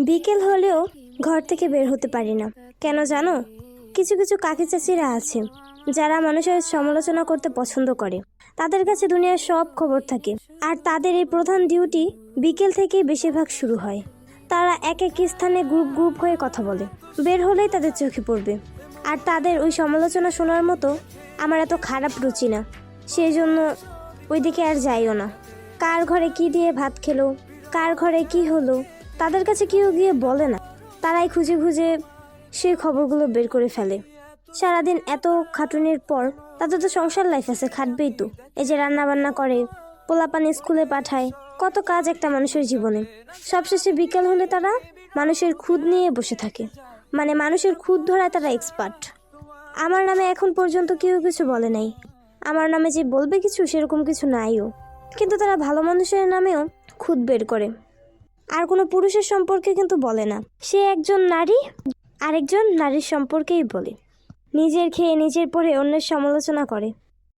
বিকেল হলেও ঘর থেকে বের হতে পারি না। কেন জানো? কিছু কিছু কাকি চাচিরা আছে যারা মানুষের সমালোচনা করতে পছন্দ করে। তাদের কাছে দুনিয়ার সব খবর থাকে, আর তাদের এই প্রধান ডিউটি বিকেল থেকেই বেশিরভাগ শুরু হয়। তারা এক এক স্থানে গ্রুপ গ্রুপ হয়ে কথা বলে, বের হলেই তাদের চোখে পড়বে। আর তাদের ওই সমালোচনা শোনার মতো আমার এত খারাপ রুচি না, সেই জন্য ওইদিকে আর যাইও না। কার ঘরে কি দিয়ে ভাত খেলো, কার ঘরে কি হলো, তাদের কাছে কেউ গিয়ে বলে না। তারাই খুঁজে খুঁজে সেই খবরগুলো বের করে ফেলে। সারাদিন এত খাটুনির পর তাদের তো সংসার লাইফ আছে, খাটবেই তো। এই যে রান্না বান্না করে, পোলাপান স্কুলে পাঠায়, কত কাজ একটা মানুষের জীবনে। সবশেষে বিকেল হলে তারা মানুষের খুদ নিয়ে বসে থাকে, মানে মানুষের খুদ ধরায় তারা এক্সপার্ট। আমার নামে এখন পর্যন্ত কেউ কিছু বলে নাই। আমার নামে যে বলবে কিছু সেরকম কিছু নাইও, কিন্তু তারা ভালো মানুষের নামেও খুদ বের করে। আর কোনো পুরুষের সম্পর্কে কিন্তু বলে না। সে একজন নারী, আরেকজন নারীর সম্পর্কেই বলে। নিজের খেয়ে নিজের পরে অন্যের সমালোচনা করে।